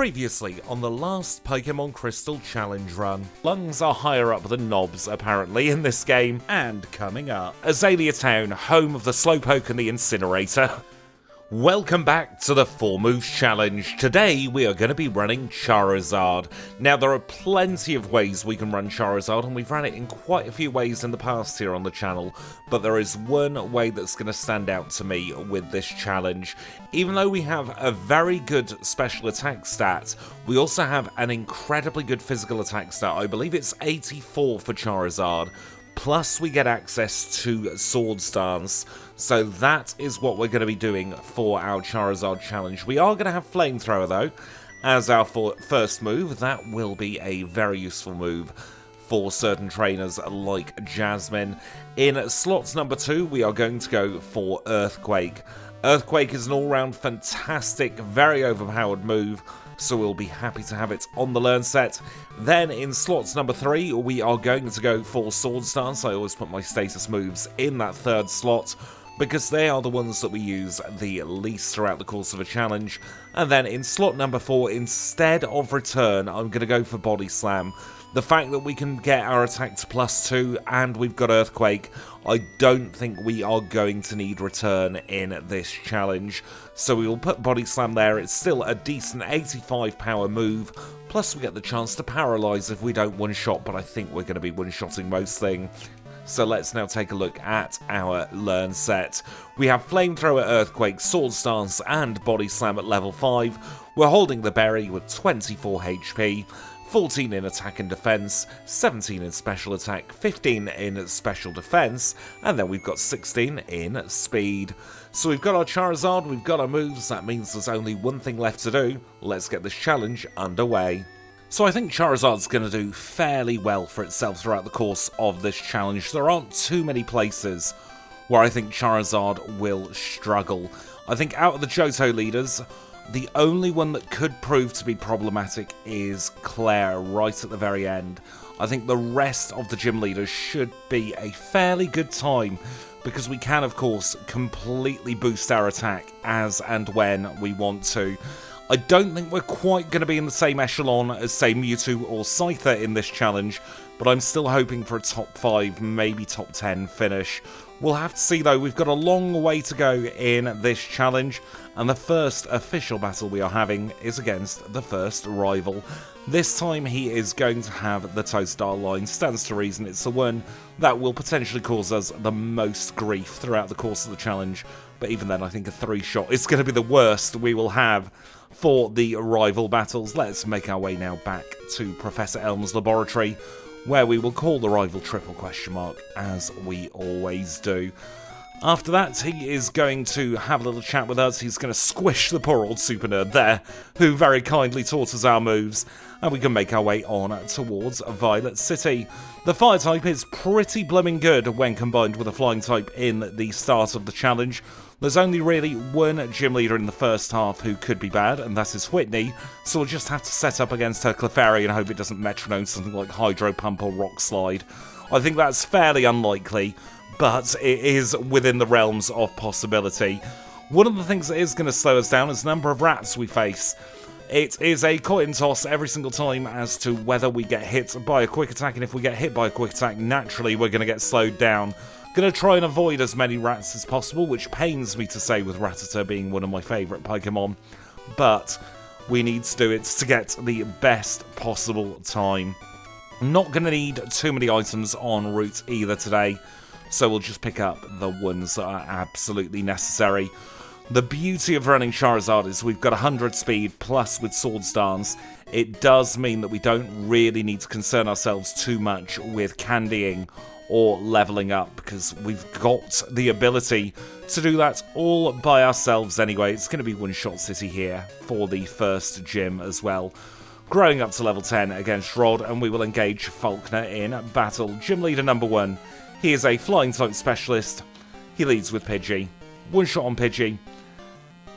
Previously on the last Pokémon Crystal challenge run, lungs are higher up than knobs apparently in this game, and coming up, Azalea Town, home of the Slowpoke and the Incinerator. Welcome back to the 4 Moves Challenge. Today we are going to be running Charizard. Now there are plenty of ways we can run Charizard, and we've run it in quite a few ways in the past here on the channel, but there is one way that's going to stand out to me with this challenge. Even though we have a very good special attack stat, we also have an incredibly good physical attack stat. I believe it's 84 for Charizard. Plus we get access to Sword Stance, so that is what we're going to be doing for our Charizard challenge. We are going to have Flamethrower though, as our first move. That will be a very useful move for certain trainers like Jasmine. In slots number 2, we are going to go for Earthquake. Earthquake is an all-round fantastic, very overpowered move, so we'll be happy to have it on the learn set. Then in slots number 3, we are going to go for Sword Stance. I always put my status moves in that 3rd slot, because they are the ones that we use the least throughout the course of a challenge. And then in slot number 4, instead of Return, I'm going to go for Body Slam. The fact that we can get our attack to +2 and we've got Earthquake, I don't think we are going to need Return in this challenge. So we will put Body Slam there. It's still a decent 85 power move, plus we get the chance to paralyze if we don't one-shot, but I think we're going to be one-shotting most things. So let's now take a look at our learn set. We have Flamethrower, Earthquake, Sword Stance and Body Slam at level 5. We're holding the berry with 24 HP. 14 in attack and defense, 17 in special attack, 15 in special defense, and then we've got 16 in speed. So we've got our Charizard, we've got our moves. That means there's only one thing left to do. Let's get this challenge underway. So I think Charizard's going to do fairly well for itself throughout the course of this challenge. There aren't too many places where I think Charizard will struggle. I think out of the Johto leaders, the only one that could prove to be problematic is Claire right at the very end. I think the rest of the gym leaders should be a fairly good time, because we can of course completely boost our attack as and when we want to. I don't think we're quite going to be in the same echelon as say Mewtwo or Scyther in this challenge, but I'm still hoping for a top 5, maybe top 10 finish. We'll have to see though. We've got a long way to go in this challenge, and the first official battle we are having is against the first rival. This time he is going to have the Toadstar line. Stands to reason it's the one that will potentially cause us the most grief throughout the course of the challenge, but even then I think a 3-shot is going to be the worst we will have for the rival battles. Let's make our way now back to Professor Elm's laboratory, where we will call the rival triple ? As we always do. After that, he is going to have a little chat with us. He's going to squish the poor old super nerd there, who very kindly taught us our moves, and we can make our way on towards Violet City. The fire type is pretty blooming good when combined with a flying type in the start of the challenge. There's only really one gym leader in the first half who could be bad, and that is Whitney, so we'll just have to set up against her Clefairy and hope it doesn't metronome something like Hydro Pump or Rock Slide. I think that's fairly unlikely, but it is within the realms of possibility. One of the things that is going to slow us down is the number of rats we face. It is a coin toss every single time as to whether we get hit by a quick attack, and if we get hit by a quick attack, naturally we're going to get slowed down. Going to try and avoid as many rats as possible, which pains me to say with Rattata being one of my favourite Pokemon, but we need to do it to get the best possible time. Not going to need too many items en route either today, so we'll just pick up the ones that are absolutely necessary. The beauty of running Charizard is we've got 100 speed, plus with Sword Stance, it does mean that we don't really need to concern ourselves too much with candying or leveling up, because we've got the ability to do that all by ourselves anyway. It's going to be one-shot city here for the first gym as well. Growing up to level 10 against Rod, and we will engage Falkner in battle. Gym leader number 1. He is a flying type specialist. He leads with Pidgey. One shot on Pidgey.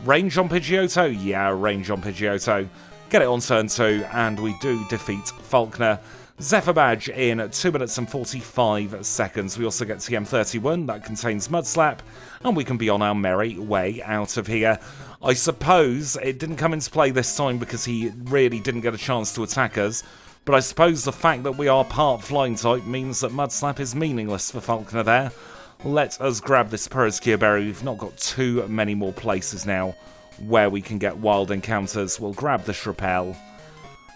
Range on Pidgeotto? Yeah, range on Pidgeotto. Get it on turn 2, and we do defeat Falkner. Zephyr Badge in 2 minutes and 45 seconds. We also get TM31, that contains Mud Slap, and we can be on our merry way out of here. I suppose it didn't come into play this time because he really didn't get a chance to attack us, but I suppose the fact that we are part flying type means that Mud Slap is meaningless for Falconer there. Let us grab this Periscure Berry. We've not got too many more places now where we can get wild encounters. We'll grab the Shrapel.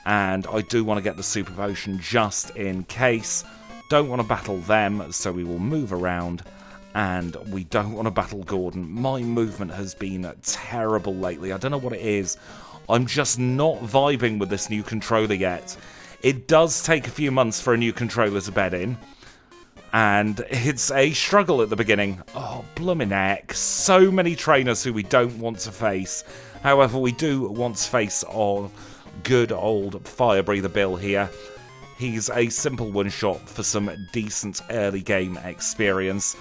And I do want to get the Super Potion just in case. Don't want to battle them, so we will move around. And we don't want to battle Gordon. My movement has been terrible lately. I don't know what it is. I'm just not vibing with this new controller yet. It does take a few months for a new controller to bed in. And it's a struggle at the beginning. Oh, bloomin' heck. So many trainers who we don't want to face. However, we do want to face on good old Fire Breather Bill here. He's a simple one-shot for some decent early game experience.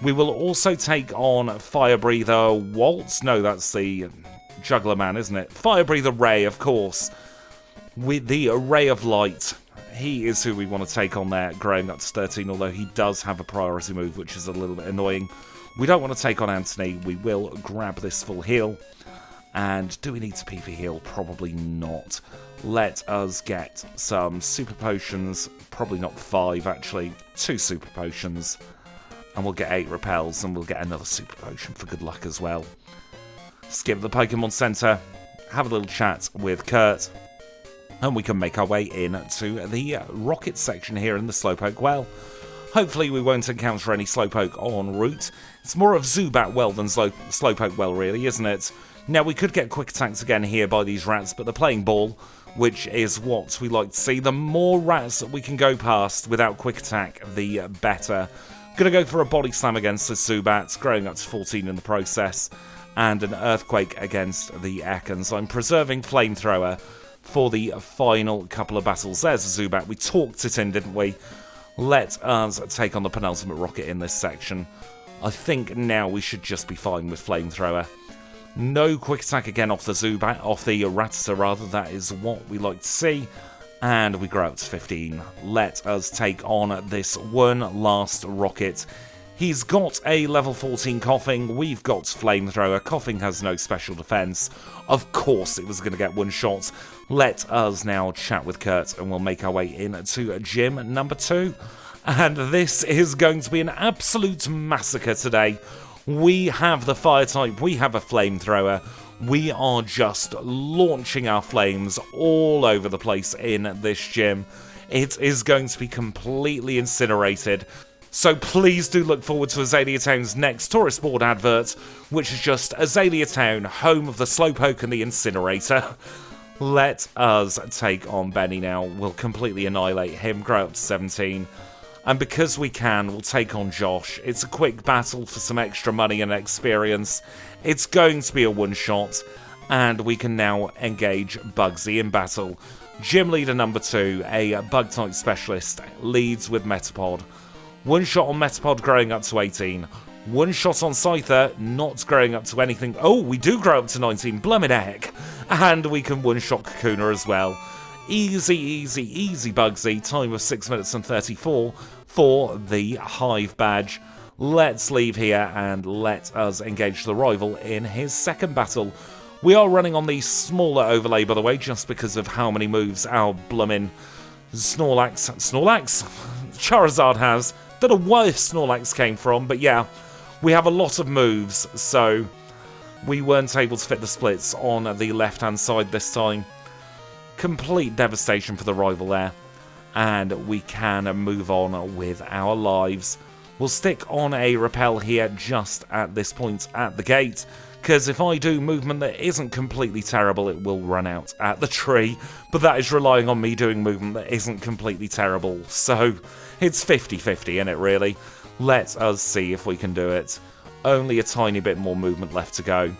We will also take on Fire Breather Waltz. No, that's the Juggler Man, isn't it? Fire Breather Ray, of course. With the Ray of Light. He is who we want to take on there, growing up to 13, although he does have a priority move, which is a little bit annoying. We don't want to take on Anthony. We will grab this full heal. And do we need to PP heal? Probably not. Let us get some super potions. Probably not 5, actually. 2 super potions. And we'll get 8 repels, and we'll get another super potion for good luck as well. Skip the Pokemon Center. Have a little chat with Kurt. And we can make our way into the rocket section here in the Slowpoke Well. Hopefully we won't encounter any Slowpoke en route. It's more of Zubat Well than Slowpoke Well, really, isn't it? Now, we could get quick attacks again here by these rats, but they're playing ball, which is what we like to see. The more rats that we can go past without quick attack, the better. Gonna go for a body slam against the Zubats, growing up to 14 in the process, and an earthquake against the Ekans. I'm preserving Flamethrower for the final couple of battles. There's a Zubat. We talked it in, didn't we? Let us take on the penultimate rocket in this section. I think now we should just be fine with Flamethrower. No quick attack again off the Zubat, off the Rattata rather, that is what we like to see. And we grow up to 15. Let us take on this one last rocket. He's got a level 14 Coughing, we've got Flamethrower. Coughing has no special defense. Of course it was going to get one shot. Let us now chat with Kurt and we'll make our way into gym number 2. And this is going to be an absolute massacre today. We have the fire type, we have a flamethrower, we are just launching our flames all over the place in this gym. It is going to be completely incinerated. So please do look forward to Azalea Town's next tourist board advert, which is just Azalea Town, home of the Slowpoke and the Incinerator. Let us take on Benny now. We'll completely annihilate him, grow up to 17. And because we can, we'll take on Josh. It's a quick battle for some extra money and experience. It's going to be a one-shot, and we can now engage Bugsy in battle. Gym leader number 2, a bug-type specialist, leads with Metapod. One shot on Metapod, growing up to 18. One shot on Scyther, not growing up to anything. Oh, we do grow up to 19, blummin' heck. And we can one-shot Kakuna as well. Easy, easy, easy Bugsy. Time of 6 minutes and 34 for the Hive badge. Let's leave here and let us engage the rival in his second battle. We are running on the smaller overlay, by the way, just because of how many moves our blummin' Snorlax? Charizard has. Don't know where Snorlax came from, but yeah, we have a lot of moves, so we weren't able to fit the splits on the left-hand side this time. Complete devastation for the rival there, and we can move on with our lives. We'll stick on a repel here just at this point at the gate, because if I do movement that isn't completely terrible, it will run out at the tree, but that is relying on me doing movement that isn't completely terrible, so it's 50-50, isn't it, really? Let us see if we can do it. Only a tiny bit more movement left to go.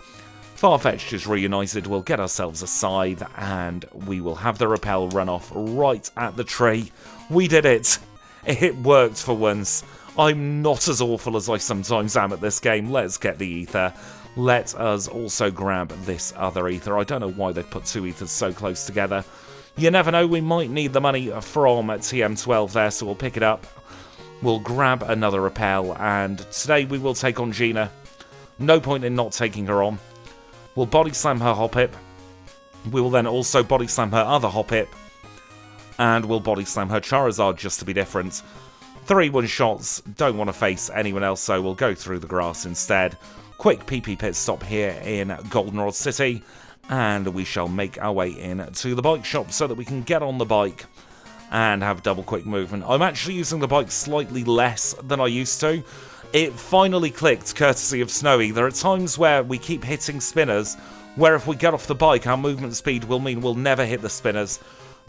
Farfetch'd is reunited, we'll get ourselves a scythe, and we will have the repel run off right at the tree. We did it! It worked for once. I'm not as awful as I sometimes am at this game. Let's get the ether. Let us also grab this other ether. I don't know why they've put 2 ethers so close together. You never know, we might need the money from TM12 there, so we'll pick it up. We'll grab another repel, and today we will take on Gina. No point in not taking her on. We'll body slam her Hoppip. We will then also body slam her other Hoppip. And we'll body slam her Charizard just to be different. 3 one-shots, don't want to face anyone else, so we'll go through the grass instead. Quick PP pit stop here in Goldenrod City, and we shall make our way in to the bike shop so that we can get on the bike and have double quick movement. I'm actually using the bike slightly less than I used to. It finally clicked, courtesy of Snowy. There are times where we keep hitting spinners, where if we get off the bike, our movement speed will mean we'll never hit the spinners,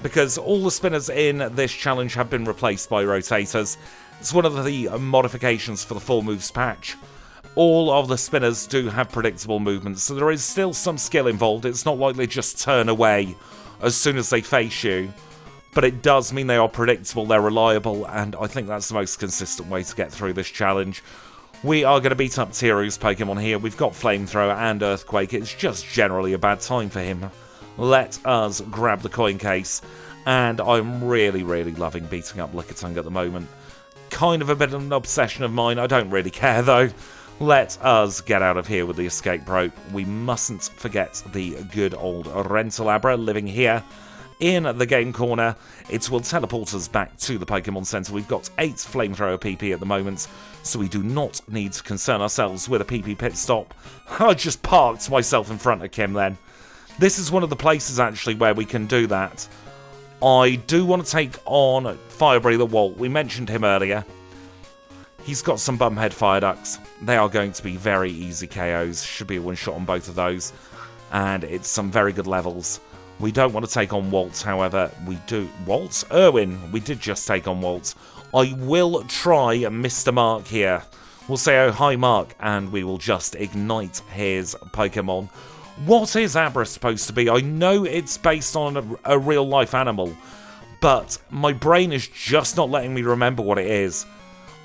because all the spinners in this challenge have been replaced by rotators. It's one of the modifications for the 4 moves patch. All of the spinners do have predictable movement, so there is still some skill involved. It's not like they just turn away as soon as they face you, but it does mean they are predictable, they're reliable, and I think that's the most consistent way to get through this challenge. We are going to beat up Tiru's Pokemon here. We've got Flamethrower and Earthquake. It's just generally a bad time for him. Let us grab the coin case, and I'm really, really loving beating up Lickitung at the moment. Kind of a bit of an obsession of mine. I don't really care, though. Let us get out of here with the escape rope. We mustn't forget the good old Rentalabra living here in the game corner. It will teleport us back to the Pokemon Center. We've got 8 Flamethrower PP at the moment, so we do not need to concern ourselves with a PP pit stop. I just parked myself in front of Kim then. This is one of the places, actually, where we can do that. I do want to take on Fire Breather Walt. We mentioned him earlier. He's got some Bumhead Fire Ducks. They are going to be very easy KOs. Should be a one-shot on both of those. And it's some very good levels. We don't want to take on Walt, however. We do... Walt? Irwin. We did just take on Walt. I will try Mr. Mark here. We'll say, oh, hi, Mark, and we will just ignite his Pokemon. What is Abra supposed to be? I know it's based on a real-life animal, but my brain is just not letting me remember what it is.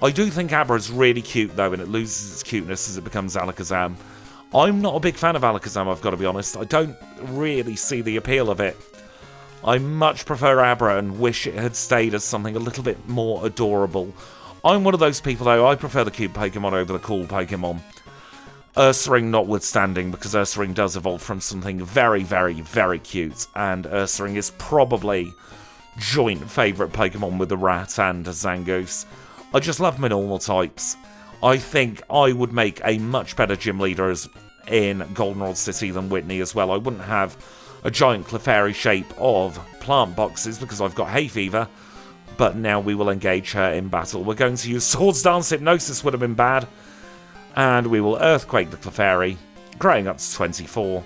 I do think Abra's really cute, though, and it loses its cuteness as it becomes Alakazam. I'm not a big fan of Alakazam, I've got to be honest. I don't really see the appeal of it. I much prefer Abra and wish it had stayed as something a little bit more adorable. I'm one of those people, though, I prefer the cute Pokemon over the cool Pokemon. Ursaring notwithstanding, because Ursaring does evolve from something very, very, very cute, and Ursaring is probably joint favourite Pokemon with the Rat and Zangoose. I just love my normal types. I think I would make a much better gym leader in Goldenrod City than Whitney as well. I wouldn't have a giant Clefairy shape of plant boxes because I've got hay fever, but now we will engage her in battle. We're going to use Swords Dance. Hypnosis would have been bad. And we will Earthquake the Clefairy, growing up to 24.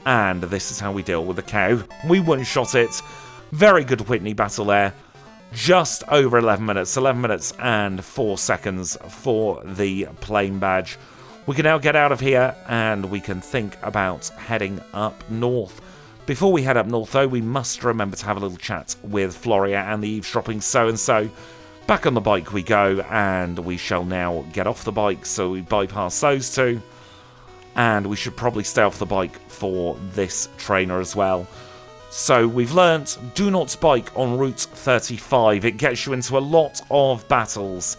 And this is how we deal with the cow. We one-shot it. Very good Whitney battle there. Just over 11 minutes. 11 minutes and 4 seconds for the plain badge. We can now get out of here and we can think about heading up north. Before we head up north, though, we must remember to have a little chat with Floria and the eavesdropping so-and-so. Back on the bike we go, and we shall now get off the bike, so we bypass those two. And we should probably stay off the bike for this trainer as well. So we've learnt, do not bike on Route 35. It gets you into a lot of battles.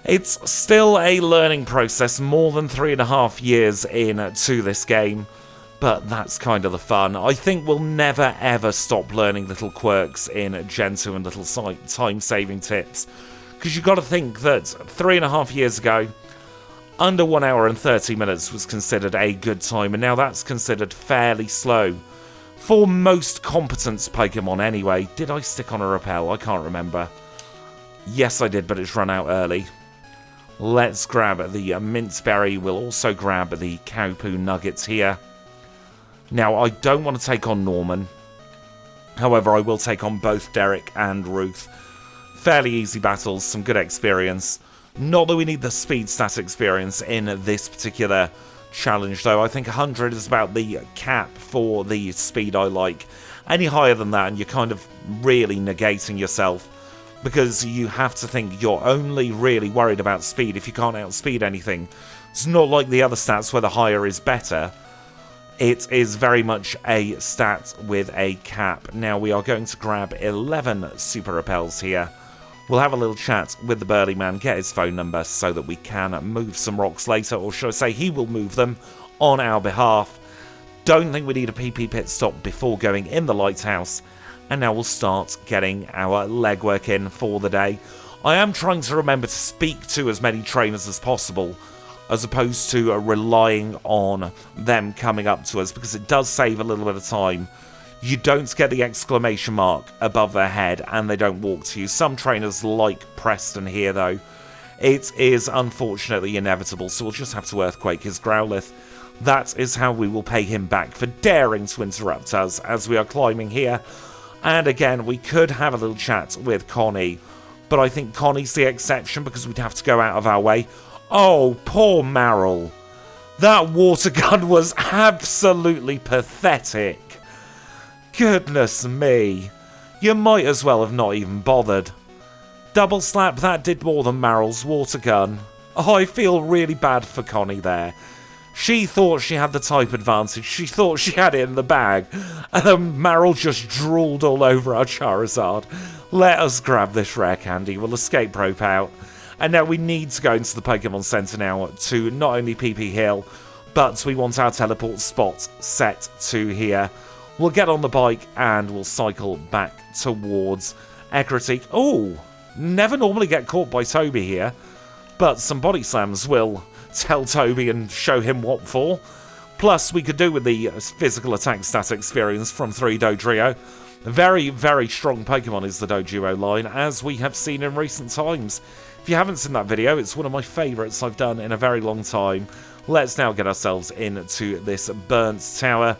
It's still a learning process, more than 3.5 years into this game. But that's kind of the fun. I think we'll never ever stop learning little quirks in Gen 2 and little time-saving tips. Because you've got to think that 3.5 years ago, under 1 hour and 30 minutes was considered a good time, and now that's considered fairly slow. For most competent Pokemon anyway. Did I stick on a repel? I can't remember. Yes, I did, but it's run out early. Let's grab the Mint Berry. We'll also grab the Cowpoo Nuggets here. Now, I don't want to take on Norman. However, I will take on both Derek and Ruth. Fairly easy battles, some good experience. Not that we need the speed stat experience in this particular challenge, though. I think 100 is about the cap for the speed I like. Any higher than that, and you're kind of really negating yourself. Because you have to think you're only really worried about speed if you can't outspeed anything. It's not like the other stats where the higher is better. It is very much a stat with a cap. Now we are going to grab 11 super repels here. We'll have a little chat with the burly man, get his phone number so that we can move some rocks later, or should I say he will move them on our behalf. Don't think we need a PP pit stop before going in the Lighthouse. And now we'll start getting our legwork in for the day. I am trying to remember to speak to as many trainers as possible, as opposed to relying on them coming up to us, because it does save a little bit of time. You don't get the exclamation mark above their head and they don't walk to you. Some trainers like Preston here though. It is unfortunately inevitable, so we'll just have to Earthquake his Growlithe. That is how we will pay him back for daring to interrupt us as we are climbing here. And again, we could have a little chat with Connie, but I think Connie's the exception because we'd have to go out of our way. Oh, poor Marill. That water gun was absolutely pathetic. Goodness me. You might as well have not even bothered. Double slap, that did more than Marill's water gun. Oh, I feel really bad for Connie there. She thought she had the type advantage. She thought she had it in the bag. And then Marill just drooled all over our Charizard. Let us grab this rare candy. We'll escape rope out. And now we need to go into the Pokemon Center now to not only PP heal, but we want our teleport spot set to here. We'll get on the bike and we'll cycle back towards Ecruteak. Oh, never normally get caught by Toby here, but some body slams will tell Toby and show him what for. Plus, we could do with the physical attack stat experience from 3 Dodrio. Very, very strong Pokemon is the Doduo line, as we have seen in recent times. If you haven't seen that video, it's one of my favourites I've done in a very long time. Let's now get ourselves into this burnt tower,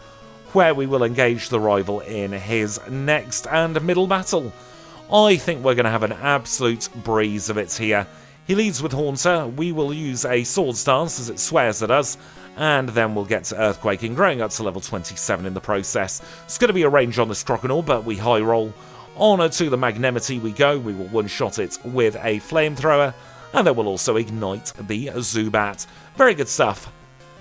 where we will engage the rival in his next and middle battle. I think we're going to have an absolute breeze of it here. He leads with Haunter. We will use a Swords Dance as it swears at us, and then we'll get to Earthquaking, growing up to level 27 in the process. It's going to be a range on this Croconaw, but we high roll. On to the Magnemity we go. We will one-shot it with a Flamethrower, and then we'll also ignite the Zubat. Very good stuff.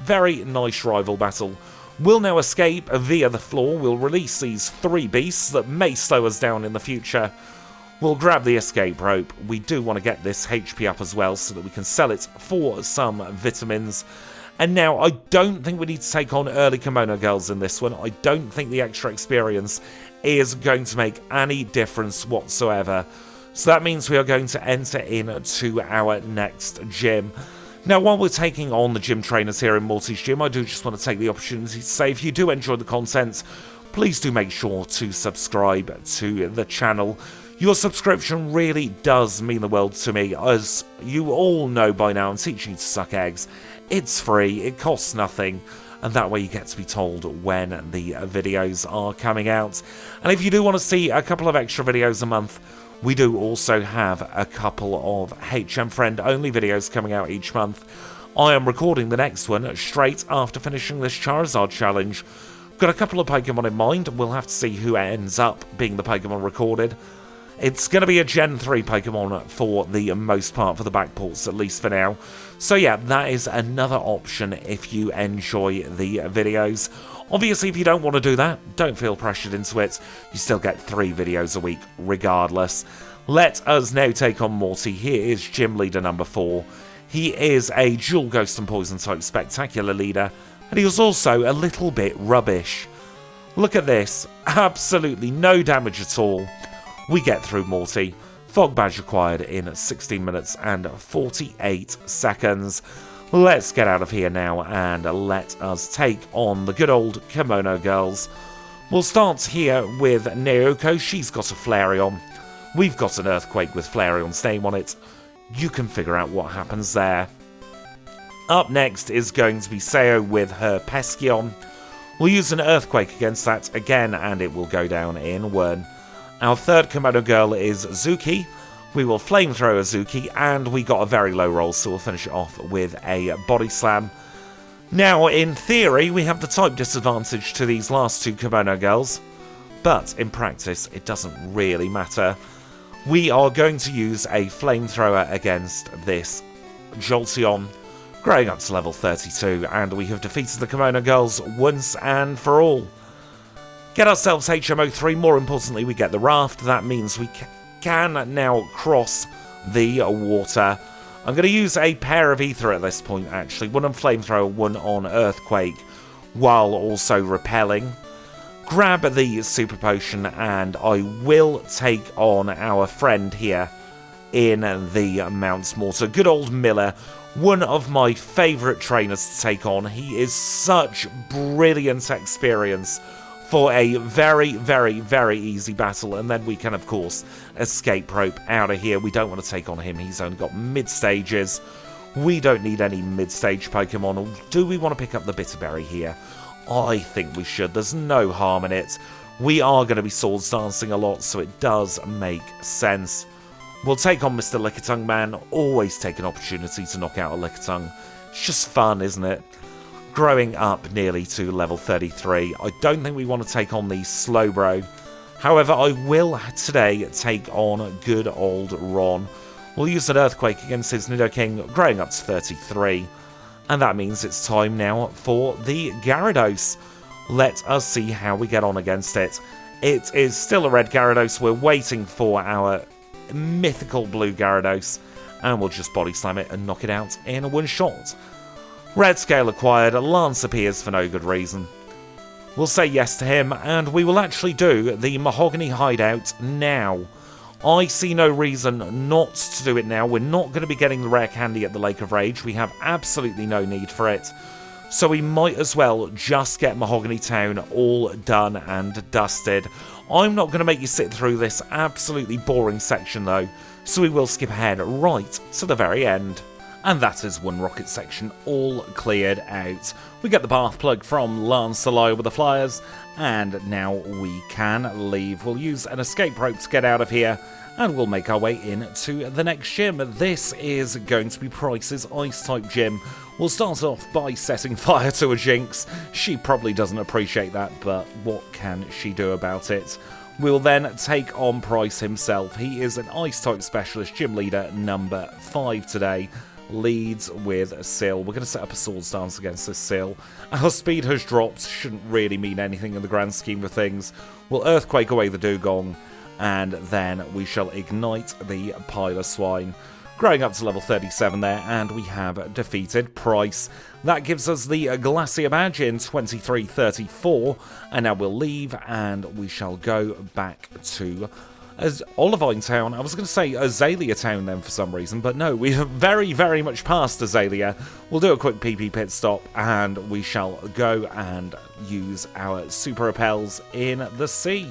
Very nice rival battle. We'll now escape via the floor. We'll release these 3 beasts that may slow us down in the future. We'll grab the escape rope. We do want to get this HP up as well so that we can sell it for some vitamins. And now, I don't think we need to take on early Kimono Girls in this one. I don't think the extra experience is going to make any difference whatsoever. So that means we are going to enter into our next gym. Now, while we're taking on the gym trainers here in Morty's Gym, I do just want to take the opportunity to say, if you do enjoy the content, please do make sure to subscribe to the channel. Your subscription really does mean the world to me, as you all know by now, I'm teaching you to suck eggs. It's free, it costs nothing, and that way you get to be told when the videos are coming out. And if you do want to see a couple of extra videos a month, we do also have a couple of HM Friend only videos coming out each month. I am recording the next one straight after finishing this Charizard challenge. Got a couple of Pokemon in mind. We'll have to see who ends up being the Pokemon recorded. It's going to be a Gen 3 Pokemon for the most part, for the backports, at least for now. So yeah, that is another option if you enjoy the videos. Obviously, if you don't want to do that, don't feel pressured into it. You still get 3 videos a week regardless. Let us now take on Morty. Here is Gym Leader number 4. He is a dual Ghost and Poison type spectacular leader, and he was also a little bit rubbish. Look at this. Absolutely no damage at all. We get through Morty. Fog Badge required in 16 minutes and 48 seconds. Let's get out of here now and let us take on the good old Kimono Girls. We'll start here with Naoko. She's got a Flareon. We've got an Earthquake with Flareon's name on it. You can figure out what happens there. Up next is going to be Seo with her Peskeon. We'll use an Earthquake against that again, and it will go down in 1. Our third Kimono Girl is Zuki. We will Flamethrower Zuki, and we got a very low roll, so we'll finish it off with a Body Slam. Now, in theory, we have the type disadvantage to these last 2 Kimono Girls, but in practice, it doesn't really matter. We are going to use a Flamethrower against this Jolteon. growing up to level 32, and we have defeated the Kimono Girls once and for all. Get ourselves HMO 3, more importantly we get the raft. That means we can now cross the water. I'm going to use a pair of ether at this point actually, one on flamethrower, one on earthquake, while also repelling. Grab the super potion and I will take on our friend here in the Mount Mortar. Good old Miller, one of my favourite trainers to take on. He is such brilliant experience for a very, very, very easy battle, and then we can, of course, escape rope out of here. We don't want to take on him. He's only got mid-stages. We don't need any mid-stage Pokemon. Do we want to pick up the Bitterberry here? I think we should. There's no harm in it. We are going to be swords dancing a lot, so it does make sense. We'll take on Mr. Lickitung Man. Always take an opportunity to knock out a Lickitung. It's just fun, isn't it? Growing up nearly to level 33. I don't think we want to take on the Slowbro. However, I will today take on good old Ron. We'll use an Earthquake against his Nidoking, growing up to 33. And that means it's time now for the Gyarados. Let us see how we get on against it. It is still a red Gyarados. We're waiting for our mythical blue Gyarados. And we'll just body slam it and knock it out in a one shot. Red scale acquired, Lance appears for no good reason. We'll say yes to him, and we will actually do the Mahogany hideout now. I see no reason not to do it now. We're not going to be getting the rare candy at the Lake of Rage. We have absolutely no need for it. So we might as well just get Mahogany Town all done and dusted. I'm not going to make you sit through this absolutely boring section though, so we will skip ahead right to the very end. And that is one rocket section all cleared out. We get the bath plug from Lancelot with the flyers, and now we can leave. We'll use an escape rope to get out of here, and we'll make our way into the next gym. This is going to be Price's Ice-type gym. We'll start off by setting fire to a Jinx. She probably doesn't appreciate that, but what can she do about it? We'll then take on Price himself. He is an Ice-type specialist, gym leader number 5 today. Leads with a Seal. We're going to set up a swords dance against this Seal. Our speed has dropped, shouldn't really mean anything in the grand scheme of things. We'll Earthquake away the Dugong, and then we shall ignite the Piloswine. Growing up to level 37 there, and we have defeated Price. That gives us the Glacier Badge in 2334, and now we'll leave, and we shall go back to Olivine Town. I was going to say Azalea Town then for some reason, but no, we are very, very much past Azalea. We'll do a quick PP pit stop, and we shall go and use our Super Repels in the sea.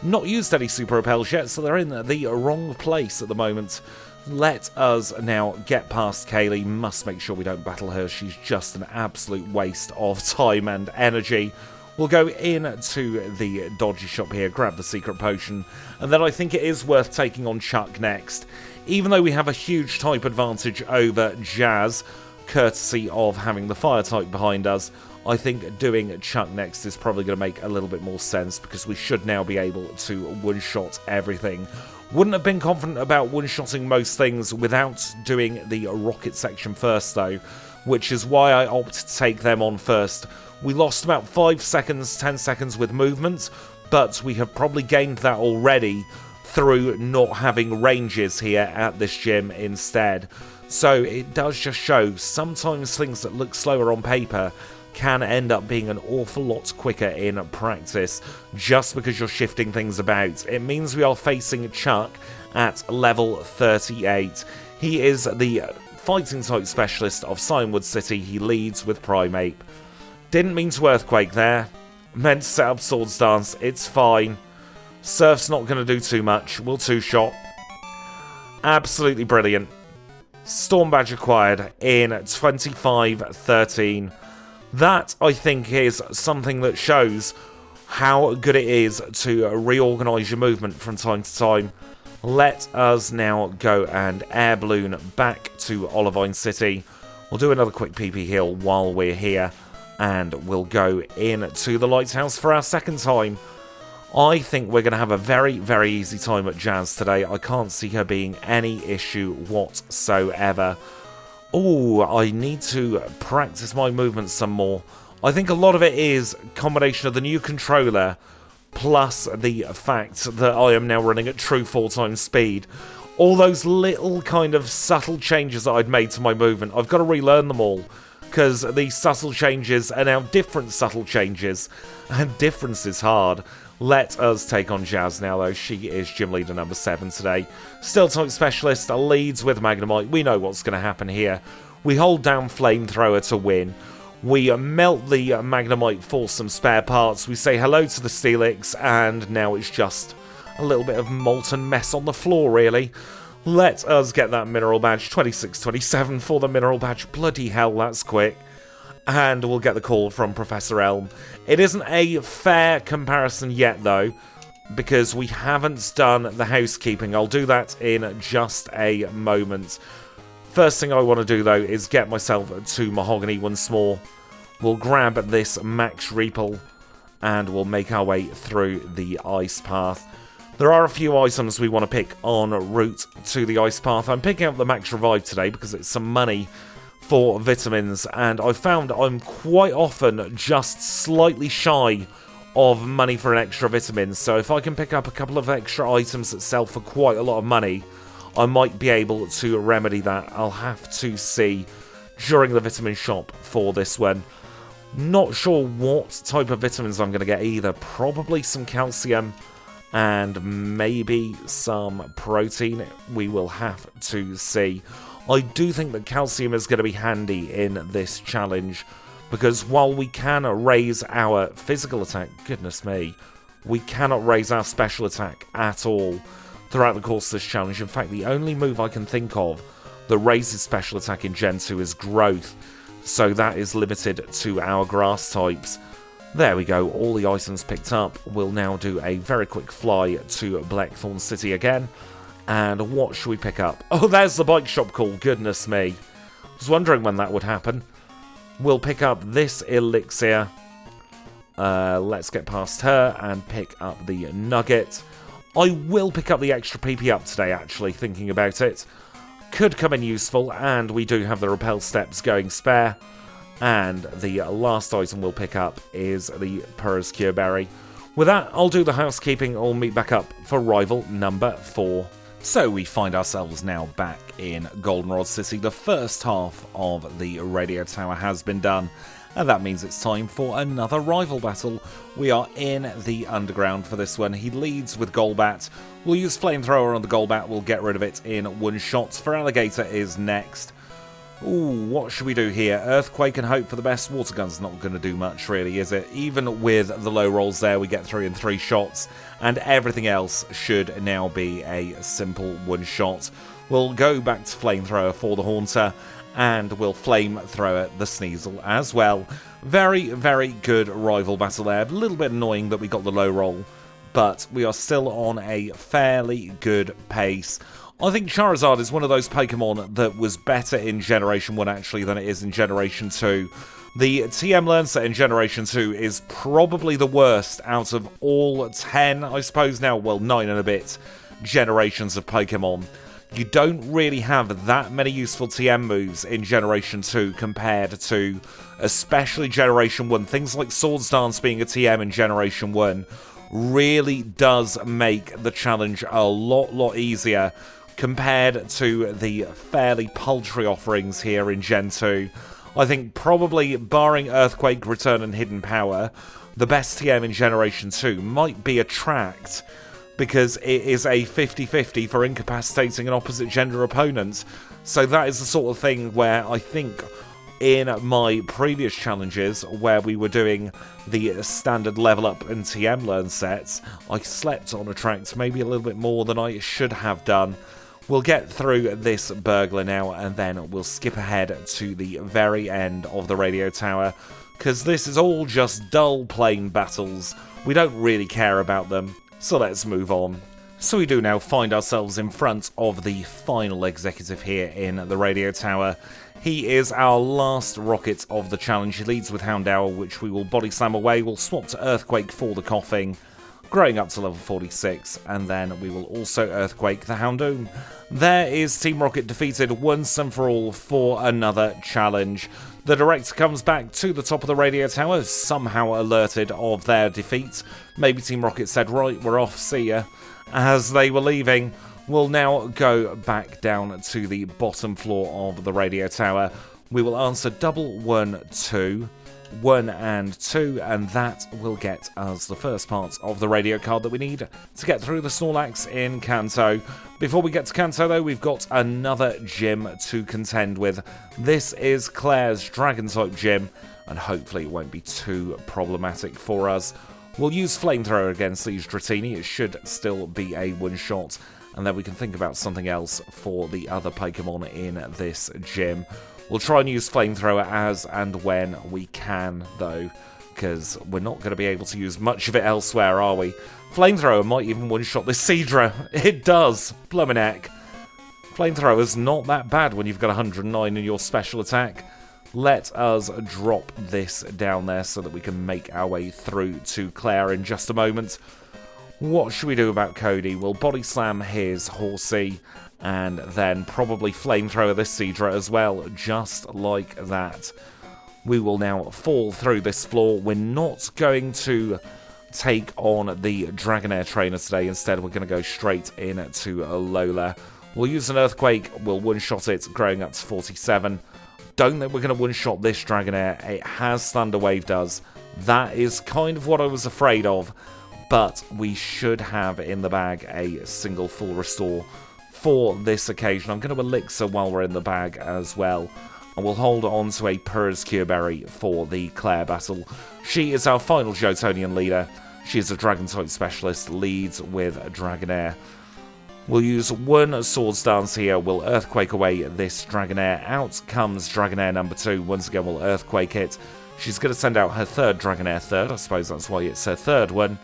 Not used any Super Repels yet, so they're in the wrong place at the moment. Let us now get past Kaylee. Must make sure we don't battle her. She's just an absolute waste of time and energy. We'll go into the dodgy shop here, grab the secret potion, and then I think it is worth taking on Chuck next. Even though we have a huge type advantage over Jazz, courtesy of having the fire type behind us, I think doing Chuck next is probably going to make a little bit more sense, because we should now be able to one-shot everything. Wouldn't have been confident about one-shotting most things without doing the rocket section first though, which is why I opt to take them on first. We lost about 5 seconds, 10 seconds with movement, but we have probably gained that already through not having ranges here at this gym instead. So it does just show sometimes things that look slower on paper can end up being an awful lot quicker in practice just because you're shifting things about. It means we are facing Chuck at level 38. He is the fighting type specialist of Cianwood City. He leads with Primeape. Didn't mean to Earthquake there. Meant to set up Swords Dance. It's fine. Surf's not going to do too much. We'll two-shot. Absolutely brilliant. Storm Badge acquired in 25-13. That, I think, is something that shows how good it is to reorganise your movement from time to time. Let us now go and air balloon back to Olivine City. We'll do another quick PP heal while we're here, and we'll go into the Lighthouse for our second time. I think we're going to have a very, very easy time at Jazz today. I can't see her being any issue whatsoever. Oh, I need to practice my movements some more. I think a lot of it is a combination of the new controller plus the fact that I am now running at true 4x speed. All those little kind of subtle changes that I'd made to my movement, I've got to relearn them all, because these subtle changes are now different subtle changes, and difference is hard. Let us take on Jazz now, though. She is gym leader number 7 today. Steel type specialist leads with Magnemite. We know what's going to happen here. We hold down Flamethrower to win. We melt the Magnemite for some spare parts. We say hello to the Steelix, and now it's just a little bit of molten mess on the floor, really. Let us get that mineral badge. 26-27 for the mineral badge. Bloody hell, that's quick. And we'll get the call from Professor Elm. It isn't a fair comparison yet, though, because we haven't done the housekeeping. I'll do that in just a moment. First thing I want to do, though, is get myself to Mahogany once more. We'll grab this Max Repel, and we'll make our way through the ice path. There are a few items we want to pick en route to the ice path. I'm picking up the Max Revive today because it's some money for vitamins, and I found I'm quite often just slightly shy of money for an extra vitamin. So if I can pick up a couple of extra items that sell for quite a lot of money, I might be able to remedy that. I'll have to see during the vitamin shop for this one. Not sure what type of vitamins I'm going to get either. Probably some calcium and maybe some protein. We will have to see. I do think that calcium is going to be handy in this challenge, because while we can raise our physical attack, goodness me, we cannot raise our special attack at all throughout the course of this challenge. In fact, the only move I can think of that raises special attack in Gen 2 is Growth, so that is limited to our grass types. There we go, all the items picked up. We'll now do a very quick fly to Blackthorn City again. And what should we pick up? Oh, there's the bike shop call, goodness me. I was wondering when that would happen. We'll pick up this elixir. Let's get past her and pick up the nugget. I will pick up the extra PP up today, actually, thinking about it. Could come in useful, and we do have the repel steps going spare. And the last item we'll pick up is the Purr's Cure Berry. With that, I'll do the housekeeping. I'll meet back up for rival number 4. So we find ourselves now back in Goldenrod City. The first half of the radio tower has been done, and that means it's time for another rival battle. We are in the underground for this one. He leads with Golbat. We'll use Flamethrower on the Golbat. We'll get rid of it in one shot. For Alligator is next. Ooh, what should we do here? Earthquake and hope for the best. Water gun's not going to do much, really, is it? Even with the low rolls there, we get through in 3 shots, and everything else should now be a simple one shot. We'll go back to Flamethrower for the Haunter, and we'll Flamethrower the Sneasel as well. Very, very good rival battle there. A little bit annoying that we got the low roll, but we are still on a fairly good pace. I think Charizard is one of those Pokemon that was better in Generation 1 actually than it is in Generation 2. The TM Learn set in Generation 2 is probably the worst out of all 10, I suppose now, well 9 and a bit, generations of Pokemon. You don't really have that many useful TM moves in Generation 2 compared to especially Generation 1. Things like Swords Dance being a TM in Generation 1 really does make the challenge a lot easier compared to the fairly paltry offerings here in Gen 2. I think probably, barring Earthquake, Return and Hidden Power, the best TM in Generation 2 might be Attract, because it is a 50-50 for incapacitating an opposite gender opponent. So that is the sort of thing where I think in my previous challenges, where we were doing the standard level up and TM Learn sets, I slept on Attract maybe a little bit more than I should have done. We'll get through this burglar now, and then we'll skip ahead to the very end of the radio tower, because this is all just dull plain battles. We don't really care about them, so let's move on. So we do now find ourselves in front of the final executive here in the radio tower. He is our last rocket of the challenge. He leads with Houndour, which we will body slam away. We'll swap to Earthquake for the coughing. growing up to level 46, and then we will also Earthquake the Houndoom. There is Team Rocket defeated once and for all for another challenge. The director comes back to the top of the radio tower, somehow alerted of their defeat. Maybe Team Rocket said, right, we're off, see ya. As they were leaving, we'll now go back down to the bottom floor of the radio tower. We will answer double 1, 2. 1 and 2, and that will get us the first part of the radio card that we need to get through the Snorlax in Kanto. Before we get to Kanto though, we've got another gym to contend with. This is Claire's Dragon-type gym, and hopefully it won't be too problematic for us. We'll use Flamethrower against these Dratini. It should still be a one-shot, and then we can think about something else for the other Pokemon in this gym. We'll try and use Flamethrower as and when we can, though, because we're not going to be able to use much of it elsewhere, are we? Flamethrower might even one-shot this Seadra. It does. Blummin' heck. Flamethrower's not that bad when you've got 109 in your special attack. Let us drop this down there so that we can make our way through to Claire in just a moment. What should we do about Cody? We'll Body Slam his Horsey, and then probably Flamethrower this Seadra as well, just like that. We will now fall through this floor. We're not going to take on the Dragonair trainer today. Instead, we're going to go straight into Alola. We'll use an Earthquake. We'll one-shot it, growing up to 47. Don't think we're going to one-shot this Dragonair. It has Thunder Waved us. That is kind of what I was afraid of. But we should have in the bag a single full restore for this occasion. I'm going to Elixir while we're in the bag as well. And we'll hold on to a Purr's Cure Berry for the Claire battle. She is our final Jotonian leader. She is a Dragon-type specialist, leads with Dragonair. We'll use one Swords Dance here. We'll Earthquake away this Dragonair. Out comes Dragonair number 2. Once again, we'll Earthquake it. She's going to send out her third Dragonair third. I suppose that's why it's her third one.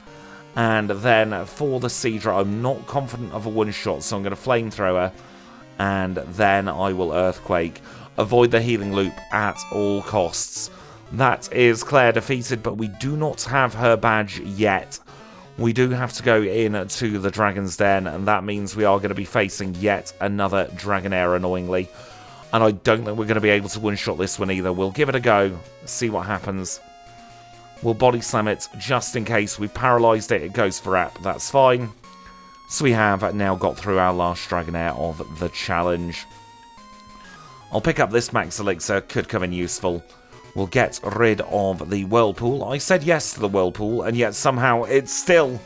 And then for the Seadra, I'm not confident of a one-shot, so I'm going to Flamethrower. And then I will Earthquake. Avoid the healing loop at all costs. That is Claire defeated, but we do not have her badge yet. We do have to go in to the Dragon's Den, and that means we are going to be facing yet another Dragonair, annoyingly. And I don't think we're going to be able to one-shot this one either. We'll give it a go, see what happens. We'll Body Slam it just in case. We've paralysed it, it goes for Wrap, that's fine. So we have now got through our last Dragonair of the challenge. I'll pick up this Max Elixir, could come in useful. We'll get rid of the Whirlpool. I said yes to the Whirlpool, and yet somehow it's still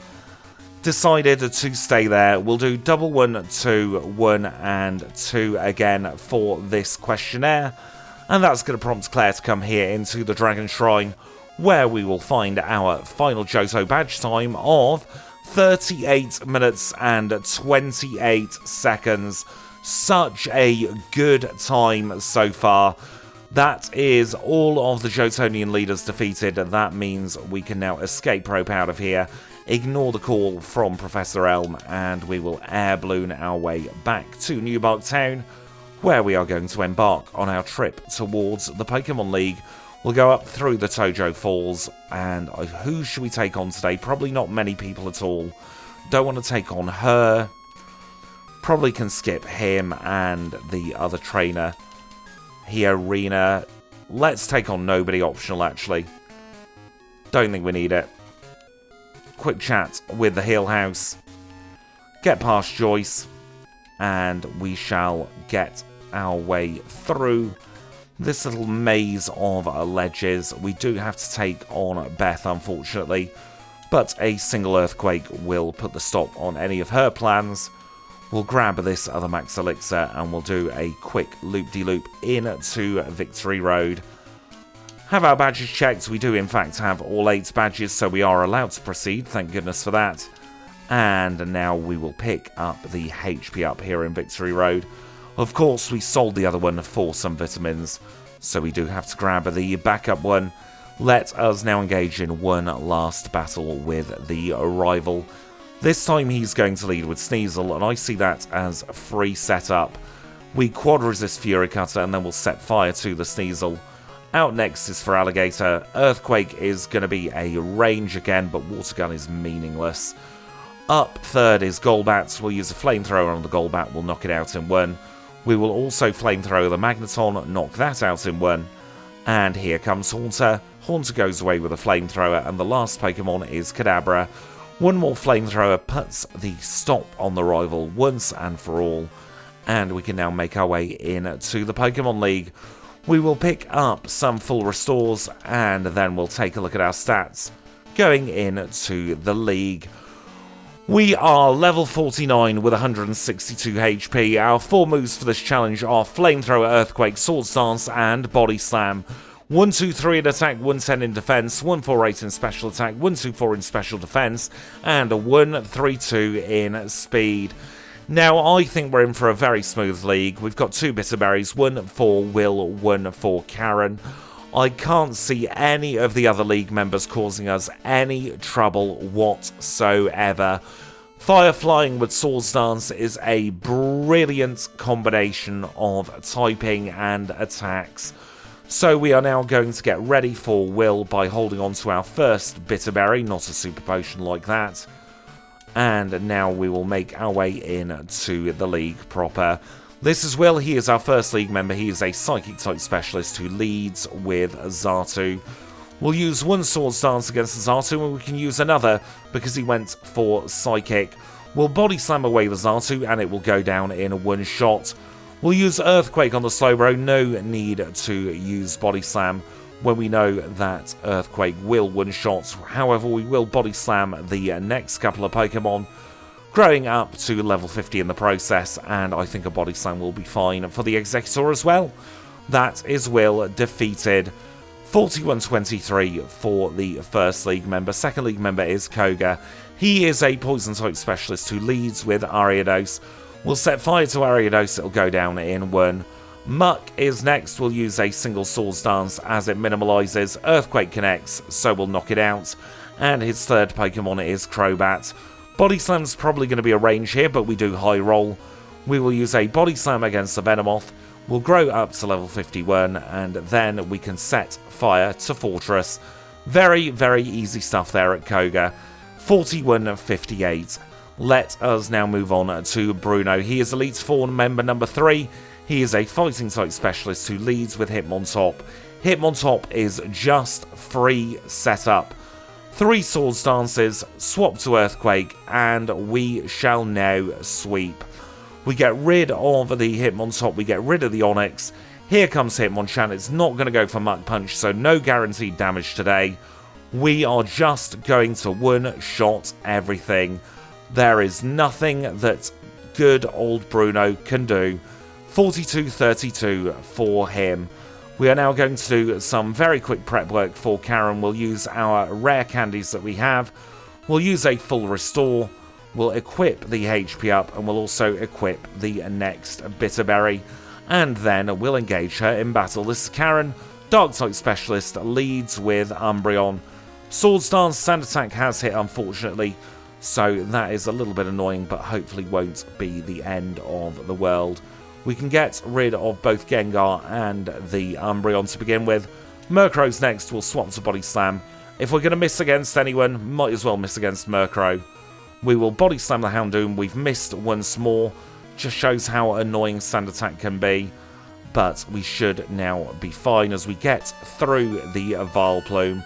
decided to stay there. We'll do double 1, 2, 1, and 2 again for this questionnaire. And that's going to prompt Claire to come here into the Dragon Shrine, where we will find our final Johto badge time of 38 minutes and 28 seconds. Such a good time so far. That is all of the Jotonian leaders defeated, and that means we can now escape rope out of here, ignore the call from Professor Elm, and we will air balloon our way back to New Bark Town, where we are going to embark on our trip towards the Pokemon League. We'll go up through the Tojo Falls, and who should we take on today? Probably not many people at all. Don't want to take on her. Probably can skip him and the other trainer. Arena. Let's take on nobody optional, actually. Don't think we need it. Quick chat with the Heal House. Get past Joyce. And we shall get our way through this little maze of ledges. We do have to take on Beth, unfortunately. But a single Earthquake will put the stop on any of her plans. We'll grab this other Max Elixir and we'll do a quick loop-de-loop into Victory Road. Have our badges checked. We do in fact have all 8 badges, so we are allowed to proceed. Thank goodness for that. And now we will pick up the HP up here in Victory Road. Of course, we sold the other one for some vitamins, so we do have to grab the backup one. Let us now engage in one last battle with the rival. This time he's going to lead with Sneasel, and I see that as a free setup. We quad resist Fury Cutter, and then we'll set fire to the Sneasel. Out next is for Alligator. Earthquake is going to be a range again, but Water Gun is meaningless. Up third is Golbat. We'll use a Flamethrower on the Golbat, we'll knock it out in one. We will also Flamethrower the Magneton, knock that out in one. And here comes Haunter. Haunter goes away with a Flamethrower, and the last Pokemon is Kadabra. One more Flamethrower puts the stop on the rival once and for all. And we can now make our way into the Pokemon League. We will pick up some full restores, and then we'll take a look at our stats going into the league. We are level 49 with 162 HP. Our 4 moves for this challenge are Flamethrower, Earthquake, Swords Dance, and Body Slam. 1-2-3 in attack, 1-10 in defense, 1-4-8 in special attack, 1-2-4 in special defense, and a 1-3-2 in speed. Now, I think we're in for a very smooth league. We've got 2 Bitter Berries, 1 for Will, 1 for Karen. I can't see any of the other league members causing us any trouble whatsoever. Fire Flying with Swords Dance is a brilliant combination of typing and attacks. So we are now going to get ready for Will by holding on to our first Bitter Berry, not a super potion like that. And now we will make our way into the league proper. This is Will. He is our first league member. He is a Psychic type specialist who leads with Xatu. We'll use 1 Swords Dance against Xatu, and we can use another because he went for Psychic. We'll Body Slam away the Xatu, and it will go down in 1 shot. We'll use Earthquake on the Slowbro. No need to use Body Slam when we know that Earthquake will 1-shot. However, we will Body Slam the next couple of Pokemon, growing up to level 50 in the process, and I think a Body Slam will be fine for the Executor as well. That is Will defeated. 41-23 for the first league member. Second league member is Koga. He is a Poison type specialist who leads with Ariados. We'll set fire to Ariados, it'll go down in 1. Muck is next. We'll use a single Swords Dance as it minimalizes. Earthquake connects, so we'll knock it out. And his third Pokemon is Crobat. Body Slam's probably going to be a range here, but we do high roll. We will use a Body Slam against the Venomoth. We'll grow up to level 51, and then we can set fire to Fortress. Very, very easy stuff there at Koga. 41-58. Let us now move on to Bruno. He is Elite Four member number 3. He is a Fighting type specialist who leads with Hitmontop. Hitmontop is just free setup. 3 Swords Dances, swap to Earthquake, and we shall now sweep. We get rid of the Hitmontop, we get rid of the Onix. Here comes Hitmonchan. It's not going to go for Muck Punch, so no guaranteed damage today. We are just going to 1-shot everything. There is nothing that good old Bruno can do. 42-32 for him. We are now going to do some very quick prep work for Karen. We'll use our rare candies that we have. We'll use a full restore. We'll equip the HP up, and we'll also equip the next Bitter Berry. And then we'll engage her in battle. This is Karen, Dark type specialist, leads with Umbreon. Swords Dance, Sand Attack has hit, unfortunately, so that is a little bit annoying, but hopefully won't be the end of the world. We can get rid of both Gengar and the Umbreon to begin with. Murkrow's next. We'll swap to Body Slam. If we're going to miss against anyone, might as well miss against Murkrow. We will Body Slam the Houndoom. We've missed once more. Just shows how annoying Sand Attack can be. But we should now be fine as we get through the Vileplume.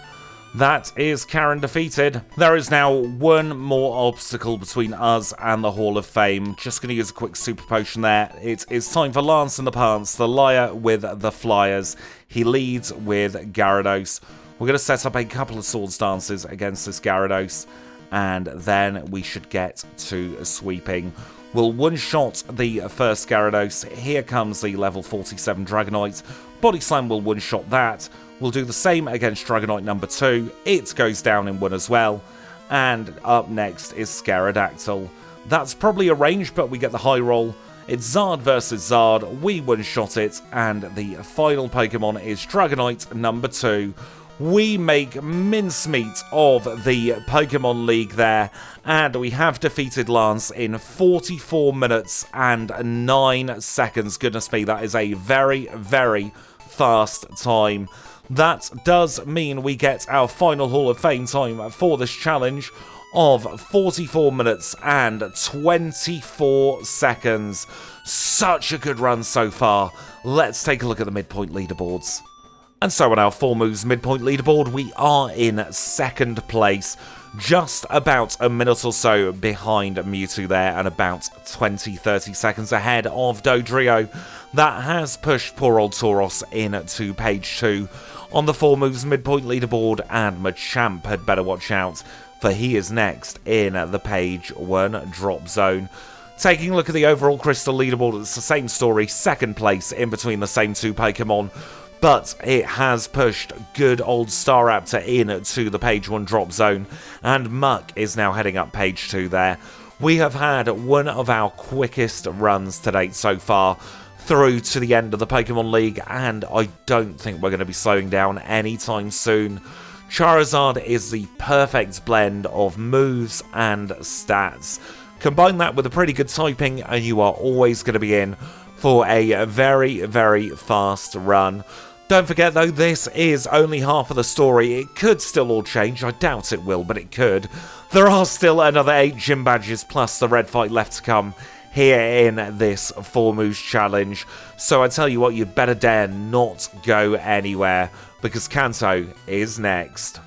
That is Karen defeated. There is now one more obstacle between us and the Hall of Fame. Just going to use a quick super potion there. It is time for Lance in the Pants, the liar with the Flyers. He leads with Gyarados. We're going to set up a couple of Swords Dances against this Gyarados, and then we should get to sweeping. We'll one-shot the first Gyarados. Here comes the level 47 Dragonite. Body Slam will one-shot that. We'll do the same against Dragonite number 2. It goes down in 1 as well. And up next is Scaradactyl. That's probably a range, but we get the high roll. It's Zard versus Zard. We one-shot it. And the final Pokemon is Dragonite number 2. We make mincemeat of the Pokemon League there. And we have defeated Lance in 44 minutes and 9 seconds. Goodness me, that is a very, very fast time. That does mean we get our final Hall of Fame time for this challenge of 44 minutes and 24 seconds. Such a good run so far. Let's take a look at the midpoint leaderboards. And so on our 4 moves midpoint leaderboard, we are in second place, just about a minute or so behind Mewtwo there, and about 20-30 seconds ahead of Dodrio. That has pushed poor old Tauros into page 2 on the 4 moves midpoint leaderboard, and Machamp had better watch out, for he is next in the page 1 drop zone. Taking a look at the overall Crystal leaderboard, it's the same story, second place in between the same 2 Pokemon, but it has pushed good old Staraptor into the page 1 drop zone, and Muck is now heading up page 2 there. We have had one of our quickest runs to date so far through to the end of the Pokemon League, and I don't think we're going to be slowing down anytime soon. Charizard is the perfect blend of moves and stats. Combine that with a pretty good typing and you are always going to be in for a very, very fast run. Don't forget though, this is only half of the story. It could still all change. I doubt it will, but it could. There are still another 8 gym badges plus the red fight left to come here in this 4 moves challenge. So I tell you what, you better dare not go anywhere, because Kanto is next.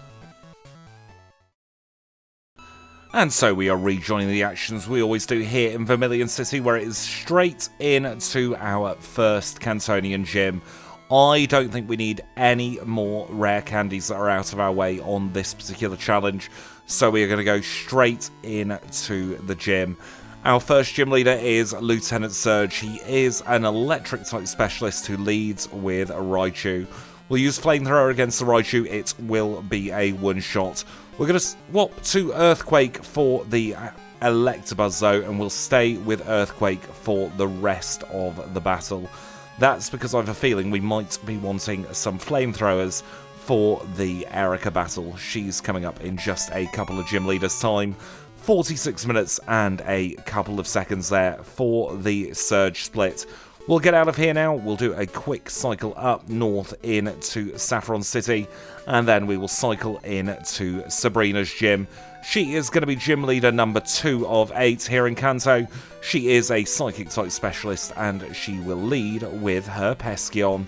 And so we are rejoining the actions we always do here in Vermilion City, where it is straight into our first Kantonian gym. I don't think we need any more rare candies that are out of our way on this particular challenge, so we are going to go straight into the gym. Our first gym leader is Lieutenant Surge. He is an electric type specialist who leads with a Raichu. We'll use Flamethrower against the Raichu. It will be a one-shot. We're going to swap to Earthquake for the Electabuzz though, and we'll stay with Earthquake for the rest of the battle. That's because I have a feeling we might be wanting some Flamethrowers for the Erica battle. She's coming up in just a couple of gym leaders' time. 46 minutes and a couple of seconds there for the Surge split. We'll get out of here now, we'll do a quick cycle up north into Saffron City, and then we will cycle into Sabrina's gym. She is going to be gym leader number 2 of 8 here in Kanto. She is a psychic type specialist, and she will lead with her Peskeon.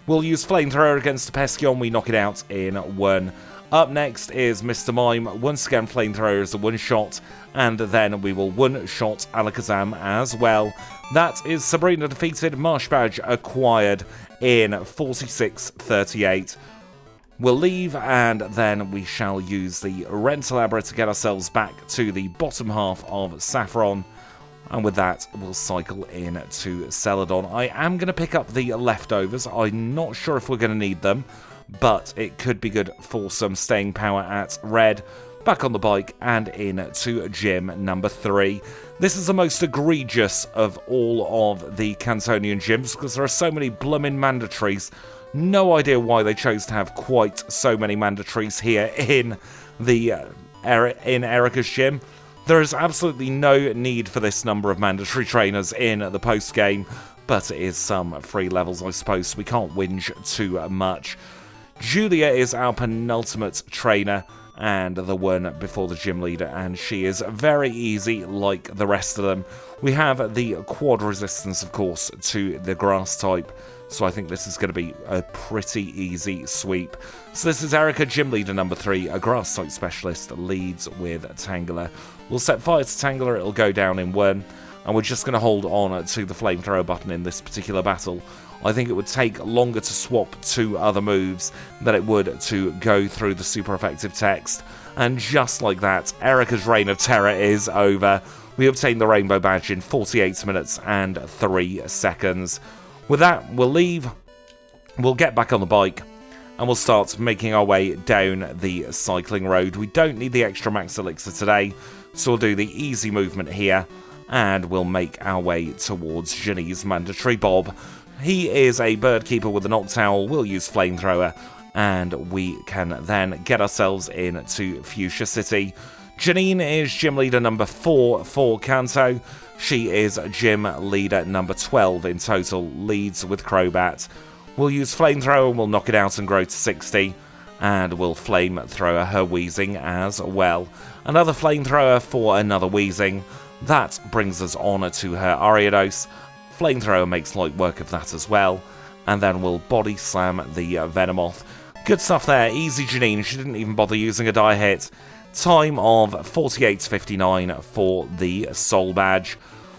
We'll use Flamethrower against the Peskeon, we knock it out in 1. Up next is Mr. Mime. Once again, Flamethrower is a one-shot, and then we will one-shot Alakazam as well. That is Sabrina defeated, Marsh Badge acquired in 46-38. We'll leave, and then we shall use the Rentalabra to get ourselves back to the bottom half of Saffron. And with that, we'll cycle in to Celadon. I am going to pick up the leftovers. I'm not sure if we're going to need them, but it could be good for some staying power at Red. Back on the bike and into gym number 3. This is the most egregious of all of the Kantonian gyms because there are so many bloomin' mandatories. No idea why they chose to have quite so many mandatories here in the in Erica's gym. There is absolutely no need for this number of mandatory trainers in the post-game, but it is some free levels, I suppose, so we can't whinge too much. Julia is our penultimate trainer and the one before the gym leader, and she is very easy like the rest of them. We have the quad resistance, of course, to the grass type, so I think this is going to be a pretty easy sweep. So this is Erica, gym leader number 3, a grass type specialist, leads with Tangela. We'll set fire to Tangela, it'll go down in 1, and we're just going to hold on to the flamethrower button in this particular battle. I think it would take longer to swap to other moves than it would to go through the super effective text. And just like that, Erica's reign of terror is over. We obtained the rainbow badge in 48 minutes and 3 seconds. With that, we'll leave, we'll get back on the bike, and we'll start making our way down the cycling road. We don't need the extra max elixir today, so we'll do the easy movement here, and we'll make our way towards Janine's mandatory Bob. He is a bird keeper with a Noctowl. We'll use Flamethrower, and we can then get ourselves into Fuchsia City. Janine is gym leader number 4 for Kanto. She is gym leader number 12 in total, leads with Crobat. We'll use Flamethrower and we'll knock it out and grow to 60. And we'll Flamethrower her Weezing as well. Another Flamethrower for another Weezing. That brings us on to her Ariados. Flamethrower makes light work of that as well. And then we'll Body Slam the Venomoth. Good stuff there. Easy Janine. She didn't even bother using a die hit. Time of 48:59 for the Soul Badge.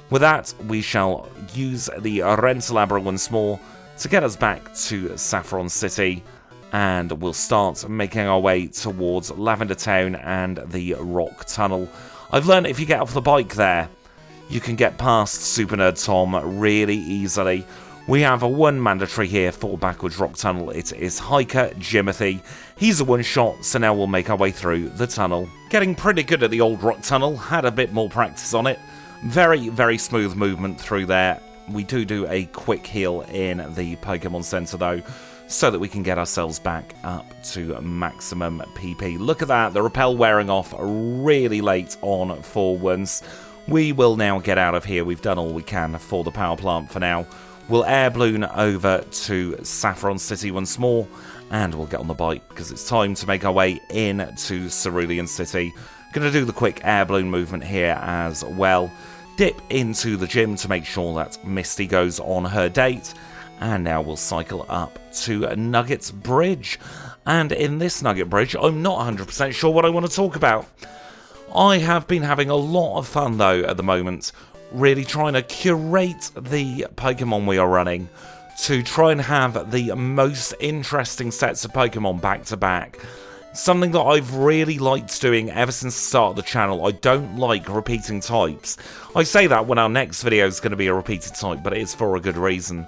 With that, we shall use the Rentalabra once more to get us back to Saffron City. And we'll start making our way towards Lavender Town and the Rock Tunnel. I've learned if you get off the bike there, you can get past Super Nerd Tom really easily. We have a one mandatory here for Backwards Rock Tunnel. It is Hiker Jimothy. He's a one-shot, so now we'll make our way through the tunnel. Getting pretty good at the old Rock Tunnel. Had a bit more practice on it. Very, very smooth movement through there. We do a quick heal in the Pokemon Center, though, so that we can get ourselves back up to maximum PP. Look at that, the repel wearing off really late on for once. We will now get out of here. We've done all we can for the power plant for now. We'll air balloon over to Saffron City once more, and we'll get on the bike because it's time to make our way into Cerulean City. Going to do the quick air balloon movement here as well. Dip into the gym to make sure that Misty goes on her date. And now we'll cycle up to Nugget's Bridge. And in this Nugget Bridge, I'm not 100% sure what I want to talk about. I have been having a lot of fun, though, at the moment, really trying to curate the Pokemon we are running to try and have the most interesting sets of Pokemon back to back. Something that I've really liked doing ever since the start of the channel. I don't like repeating types. I say that when our next video is going to be a repeated type, but it is for a good reason.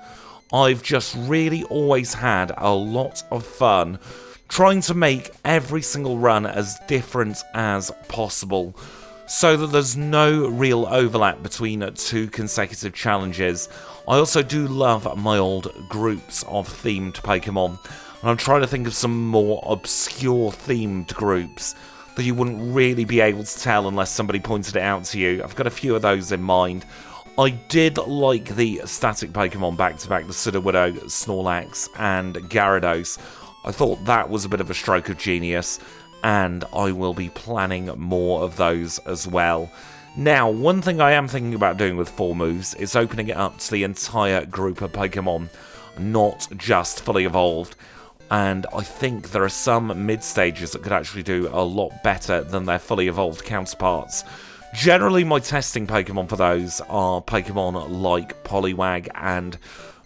I've just really always had a lot of fun trying to make every single run as different as possible so that there's no real overlap between two consecutive challenges. I also do love my old groups of themed Pokemon, and I'm trying to think of some more obscure themed groups that you wouldn't really be able to tell unless somebody pointed it out to you. I've got a few of those in mind. I did like the static Pokemon back-to-back, the Sudowoodo, Snorlax, and Gyarados. I thought that was a bit of a stroke of genius, and I will be planning more of those as well. Now, one thing I am thinking about doing with 4 moves is opening it up to the entire group of Pokemon, not just fully evolved. And I think there are some mid-stages that could actually do a lot better than their fully evolved counterparts. Generally, my testing Pokemon for those are Pokemon like Poliwag and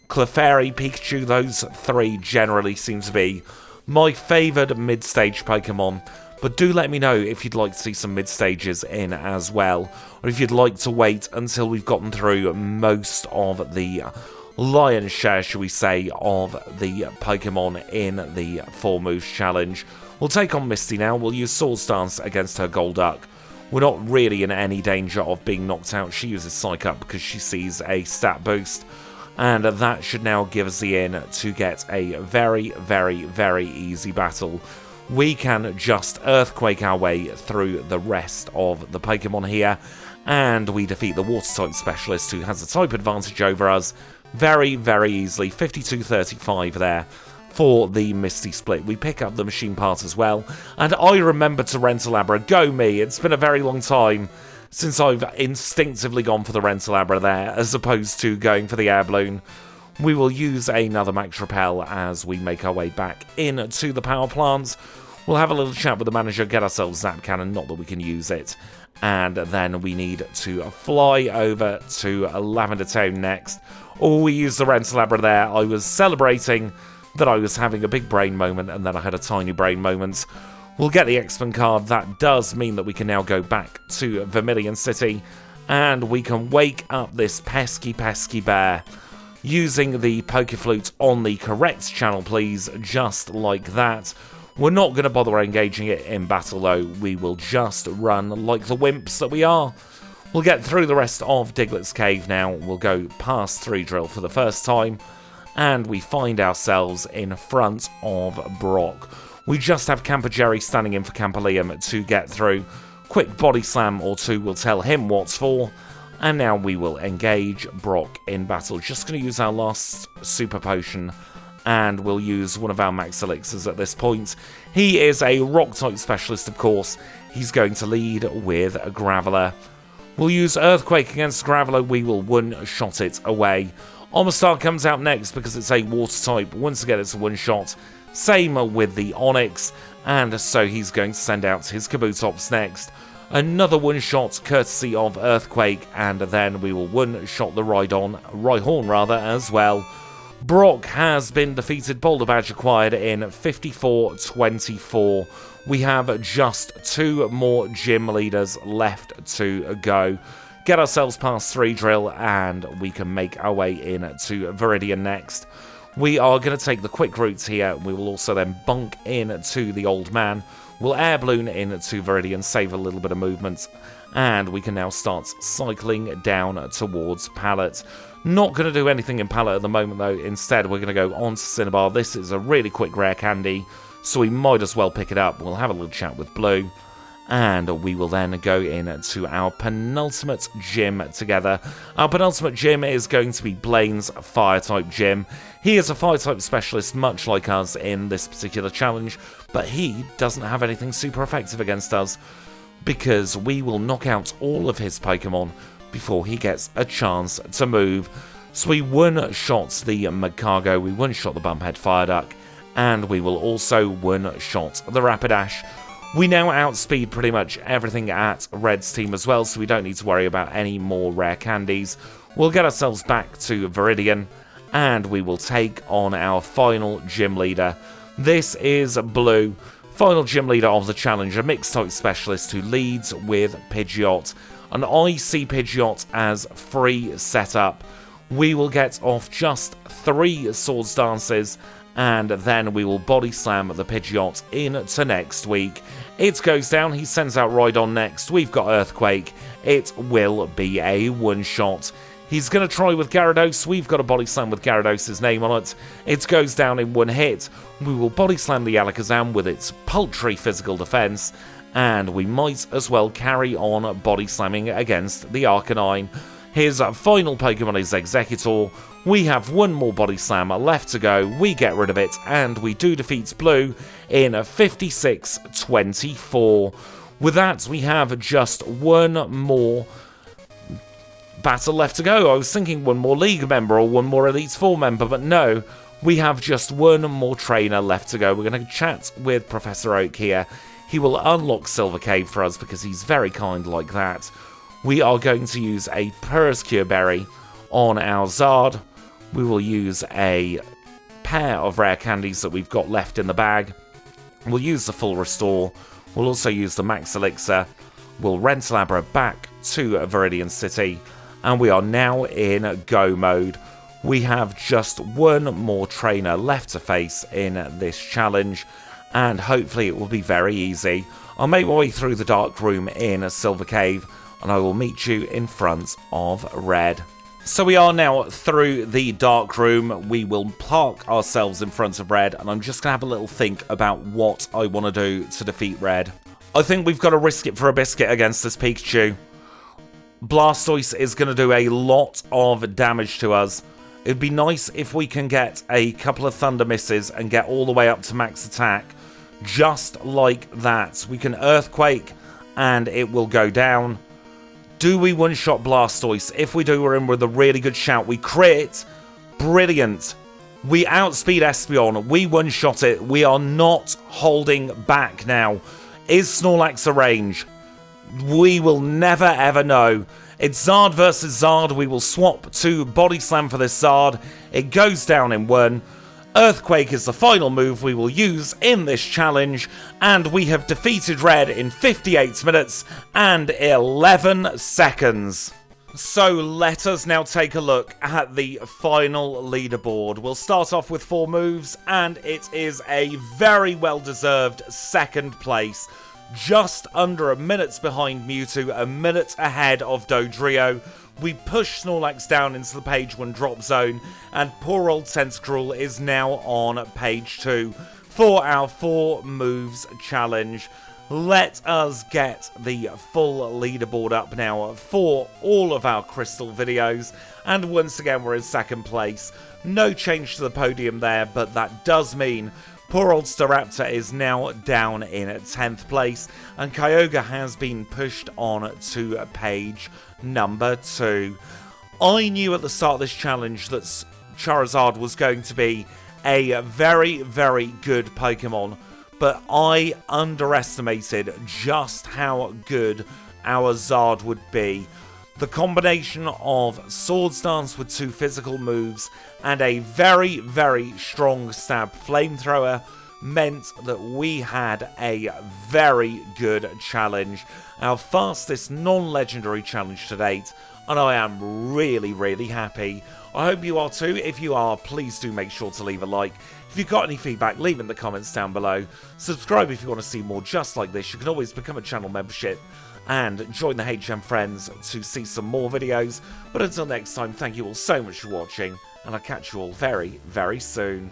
Clefairy, Pikachu. Those 3 generally seem to be my favoured mid-stage Pokemon. But do let me know if you'd like to see some mid-stages in as well, or if you'd like to wait until we've gotten through most of the lion's share, shall we say, of the Pokemon in the 4 moves challenge. We'll take on Misty now. We'll use Swords Dance against her Golduck. We're not really in any danger of being knocked out. She uses Psych Up because she sees a stat boost. And that should now give us the in to get a very, very, very easy battle. We can just Earthquake our way through the rest of the Pokemon here. And we defeat the Water-type Specialist who has a type advantage over us very, very easily. 52-35 there for the Misty split. We pick up the machine part as well. And I remember to Rentalabra. Go me! It's been a very long time since I've instinctively gone for the Rentalabra there, as opposed to going for the air balloon. We will use another Max Repel as we make our way back into the power plant. We'll have a little chat with the manager, get ourselves Zap Cannon, not that we can use it. And then we need to fly over to Lavender Town next. Oh, we used the Rentalabra there. I was celebrating that I was having a big brain moment, and then I had a tiny brain moment. We'll get the X-Men card. That does mean that we can now go back to Vermilion City, and we can wake up this pesky, pesky bear using the Pokeflute on the correct channel, please, just like that. We're not going to bother engaging it in battle, though. We will just run like the wimps that we are. We'll get through the rest of Diglett's Cave now. We'll go past 3 Drill for the first time, and we find ourselves in front of Brock. We just have Camper Jerry standing in for Camper Liam to get through. Quick body slam or 2 will tell him what's for. And now we will engage Brock in battle. Just going to use our last super potion and we'll use one of our max elixirs at this point. He is a rock-type specialist, of course. He's going to lead with a Graveler. We'll use Earthquake against Graveler. We will one-shot it away. Omastar comes out next because it's a water-type. Once again, it's a one-shot. Same with the Onix, and so he's going to send out his Kabutops next. Another one-shot courtesy of Earthquake, and then we will one-shot the Rhyhorn as well. Brock has been defeated, Boulder Badge acquired in 54-24. We have just 2 more gym leaders left to go. Get ourselves past 3 drill, and we can make our way in to Viridian next. We are going to take the quick routes here. We will also then bunk in to the old man. We'll air balloon in to Viridian, save a little bit of movement, and we can now start cycling down towards Pallet. Not going to do anything in Pallet at the moment, though. Instead, we're going to go on to Cinnabar. This is a really quick rare candy, so we might as well pick it up. We'll have a little chat with Blue, and we will then go in to our penultimate gym together. Our penultimate gym is going to be Blaine's Fire-type gym. He is a Fire-type specialist, much like us in this particular challenge, but he doesn't have anything super effective against us, because we will knock out all of his Pokemon before he gets a chance to move. So we one-shot the Magcargo, we one-shot the Bumphead Fireduck, and we will also one-shot the Rapidash. We now outspeed pretty much everything at Red's team as well, so we don't need to worry about any more rare candies. We'll get ourselves back to Viridian, and we will take on our final gym leader. This is Blue, final gym leader of the challenge, a mixed-type specialist who leads with Pidgeot. And I see Pidgeot as free setup. We will get off just 3 Swords Dances, and then we will body slam the Pidgeot into next week. It goes down, he sends out Rhydon next, we've got Earthquake, it will be a one-shot. He's going to try with Gyarados, we've got a body slam with Gyarados' name on it. It goes down in 1 hit, we will body slam the Alakazam with its paltry physical defense, and we might as well carry on body slamming against the Arcanine. His final Pokemon is Executor. We have 1 more body slam left to go. We get rid of it, and we do defeat Blue in 56-24. With that, we have just 1 more battle left to go. I was thinking 1 more League member or 1 more Elite Four member, but no. We have just 1 more trainer left to go. We're going to chat with Professor Oak here. He will unlock Silver Cave for us because he's very kind like that. We are going to use a Purus-Cure Berry on our Zard. We will use a pair of rare candies that we've got left in the bag. We'll use the full restore. We'll also use the max elixir. We'll Rentalabra back to Viridian City. And we are now in go mode. We have just 1 more trainer left to face in this challenge, and hopefully it will be very easy. I'll make my way through the dark room in Silver Cave, and I will meet you in front of Red. So we are now through the dark room. We will park ourselves in front of Red, and I'm just going to have a little think about what I want to do to defeat Red. I think we've got to risk it for a biscuit against this Pikachu. Blastoise is going to do a lot of damage to us. It'd be nice if we can get a couple of Thunder Misses and get all the way up to max attack. Just like that. We can Earthquake, and it will go down. Do we one-shot Blastoise? If we do, we're in with a really good shout. We crit. Brilliant. We outspeed Espeon. We one-shot it. We are not holding back now. Is Snorlax a range? We will never ever know. It's Zard versus Zard. We will swap to Body Slam for this Zard. It goes down in 1. Earthquake is the final move we will use in this challenge, and we have defeated Red in 58 minutes and 11 seconds. So let us now take a look at the final leaderboard. We'll start off with 4 moves, and it is a very well-deserved 2nd place. Just under a minute's behind Mewtwo, a minute ahead of Dodrio. We push Snorlax down into the page 1 drop zone, and poor old Tentacruel is now on page 2 for our 4 moves challenge. let us get the full leaderboard up now for all of our Crystal videos. And once again, we're in second place. No change to the podium there, but that does mean poor old Staraptor is now down in 10th place, and Kyogre has been pushed on to page number 2. I knew at the start of this challenge that Charizard was going to be a very, very good Pokemon, but I underestimated just how good our Zard would be. The combination of Swords Dance with 2 physical moves and a very, very strong stab flamethrower meant that we had a very good challenge. Our fastest non-legendary challenge to date, and I am really, really happy. I hope you are too. If you are, please do make sure to leave a like. If you've got any feedback, leave it in the comments down below. Subscribe if you want to see more just like this. You can always become a channel membership and join the HM Friends to see some more videos. But until next time, thank you all so much for watching, and I'll catch you all very, very soon.